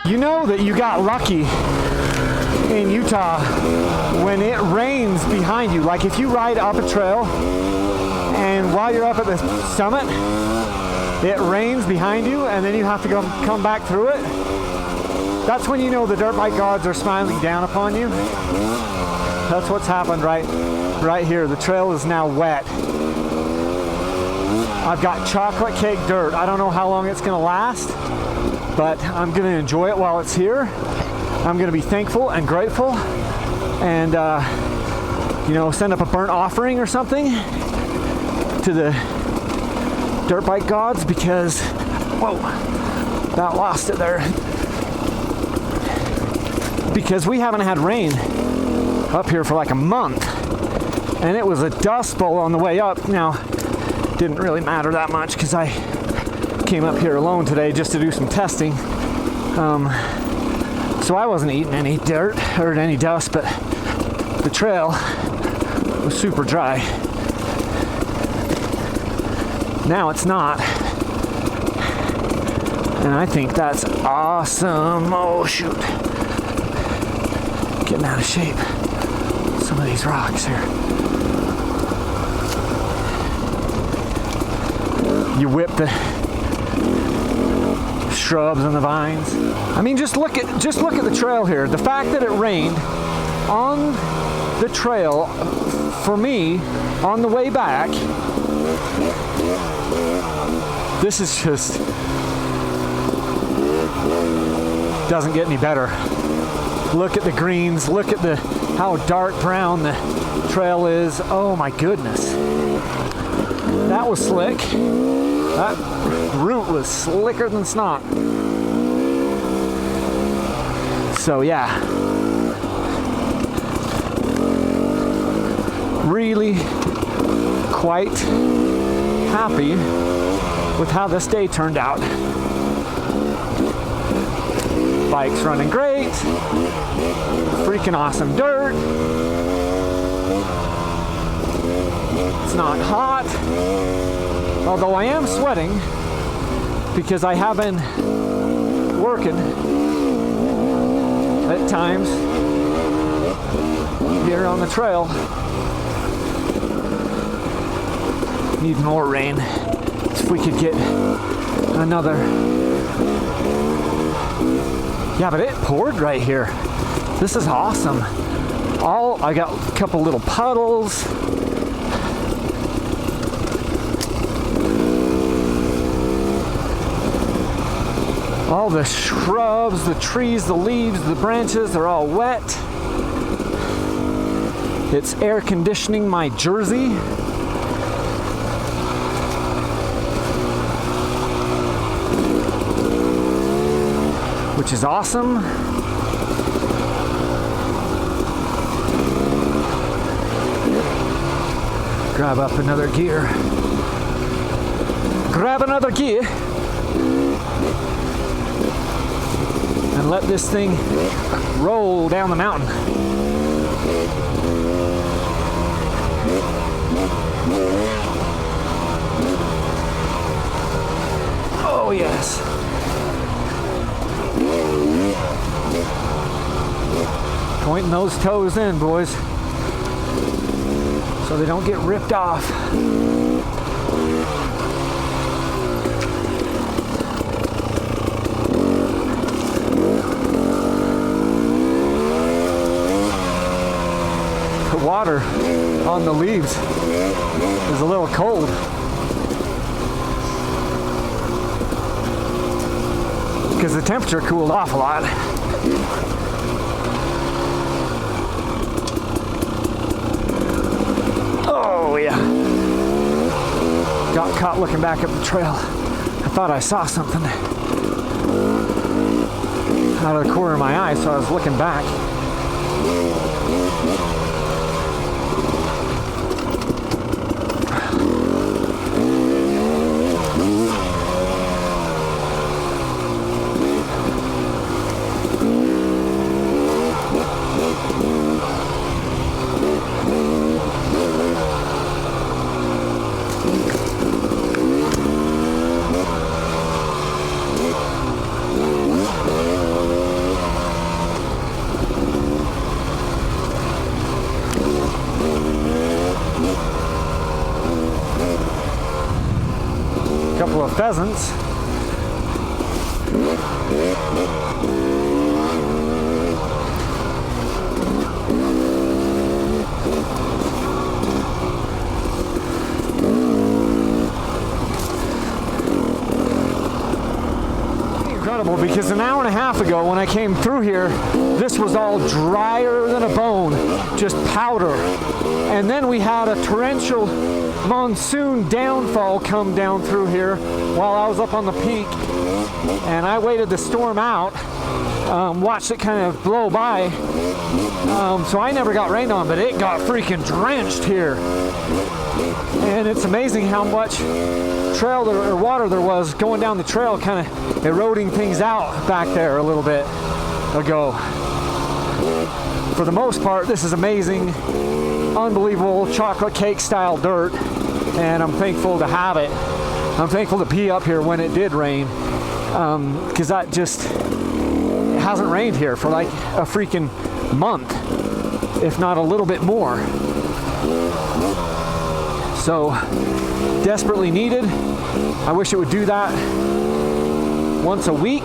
You know that you got lucky in Utah when it rains behind you. Like if you ride up a trail and while you're up at the summit, it rains behind you and then you have to come back through it. That's when you know the dirt bike gods are smiling down upon you. That's what's happened right here. The trail is now wet. I've got chocolate cake dirt. I don't know how long it's gonna last, but I'm gonna enjoy it while it's here. I'm gonna be thankful and grateful and you know, send up a burnt offering or something to the dirt bike gods because, whoa, that lost it there. Because we haven't had rain up here for like a month and it was a dust bowl on the way up. Now, didn't really matter that much because I came up here alone today just to do some testing. So I wasn't eating any dirt or any dust, but the trail was super dry. Now it's not. And I think that's awesome. Oh shoot. Getting out of shape. Some of these rocks here. You whip the shrubs and the vines. I mean, just look at the trail here. The fact that it rained on the trail for me on the way back. This is just doesn't get any better. Look at the greens. Look at how dark brown the trail is. Oh my goodness. That was slick. That root was slicker than snot. So yeah, really quite happy with how this day turned out. Bike's running great. Freaking awesome dirt. It's not hot. Although I am sweating because I have been working at times here on the trail. Need more rain. If we could get another. Yeah, but it poured right here. This is awesome. I got a couple little puddles. All the shrubs, the trees, the leaves, the branches, they're all wet. It's air conditioning my jersey. Which is awesome. Grab up another gear. Grab another gear. And let this thing roll down the mountain. Oh yes. Pointing those toes in, boys, so they don't get ripped off. The water on the leaves is a little cold. Because the temperature cooled off a lot. Oh yeah. Got caught looking back up the trail. I thought I saw something out of the corner of my eye, so I was looking back. pheasants. Incredible, because an hour and a half ago when I came through here, this was all drier than a bone, just powder. And then we had a torrential monsoon downfall come down through here while I was up on the peak, and I waited the storm out, watched it kind of blow by, so I never got rained on, but it got freaking drenched here. And it's amazing how much trail there, or water there was going down the trail, kind of eroding things out back there a little bit ago. For the most part, this is amazing, unbelievable chocolate cake style dirt, and I'm thankful to have it. I'm thankful to be up here when it did rain, because that just, it hasn't rained here for like a freaking month, if not a little bit more. So desperately needed. I wish it would do that once a week,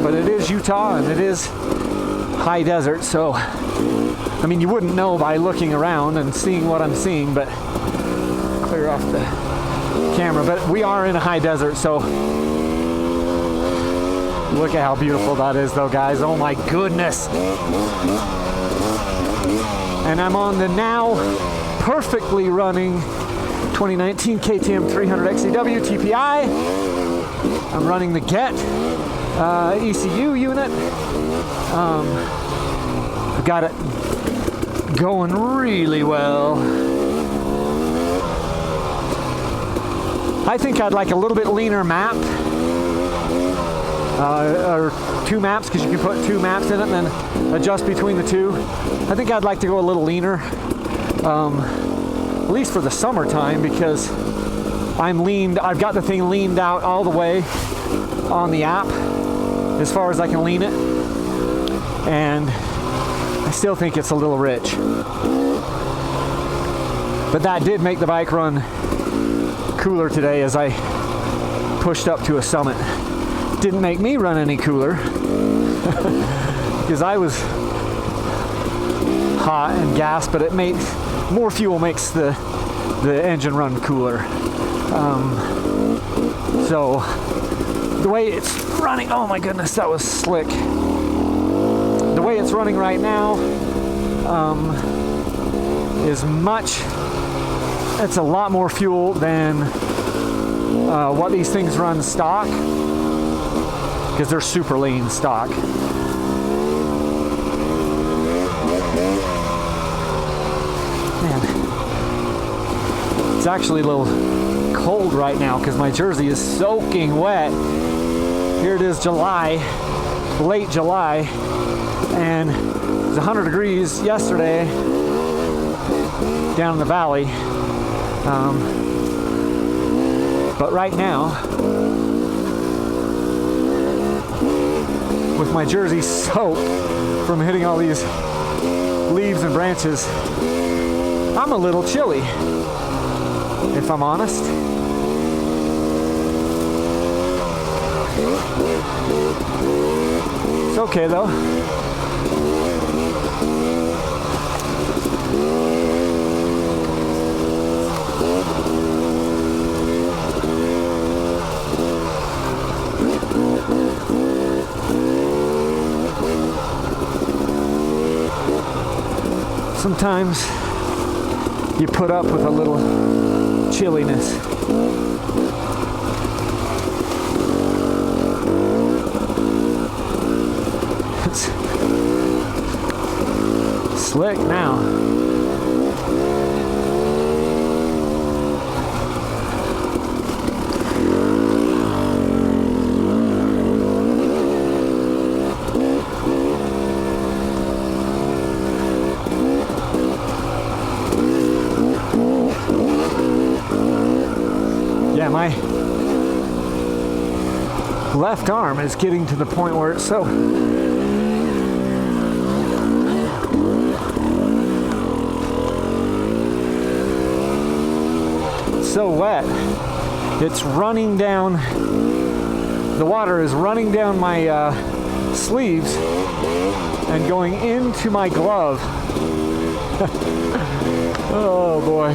but it is Utah and it is high desert, so I mean, you wouldn't know by looking around and seeing what I'm seeing, but clear off the camera, but we are in a high desert, so look at how beautiful that is though, guys. Oh my goodness. And I'm on the now perfectly running 2019 KTM 300 XCW TPI. I'm running the Get ECU unit. I've got it going really well. I think I'd like a little bit leaner map, or two maps, because you can put two maps in it and then adjust between the two. I think I'd like to go a little leaner, at least for the summertime, because I've got the thing leaned out all the way on the app as far as I can lean it, and I still think it's a little rich. But that did make the bike run cooler today as I pushed up to a summit. Didn't make me run any cooler because I was hot and gas, but it made more fuel makes the engine run cooler. So the way it's running, oh my goodness, that was slick. The way it's running right now is it's a lot more fuel than what these things run stock, because they're super lean stock. Man, it's actually a little cold right now because my jersey is soaking wet. Here it is July, late July, and it was 100 degrees yesterday down in the valley. But right now, with my jersey soaked from hitting all these leaves and branches, I'm a little chilly, if I'm honest. It's okay though. Sometimes you put up with a little chilliness. It's slick now. Yeah, my left arm is getting to the point where it's so wet It's running down, the water is running down my sleeves and going into my glove. Oh boy.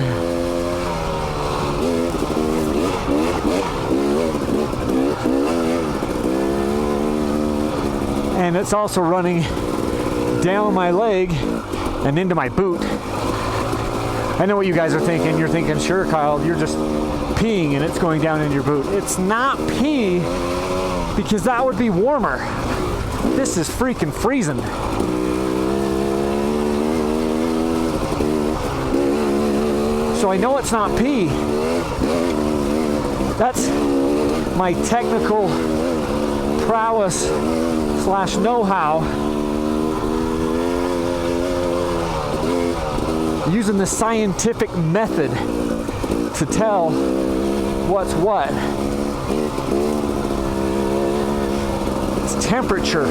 And it's also running down my leg and into my boot. I know what you guys are thinking. You're thinking, sure, Kyle, you're just peeing and it's going down in your boot. It's not pee because that would be warmer. This is freaking freezing. So I know it's not pee. That's my technical prowess / know-how using the scientific method to tell what's what. It's temperature.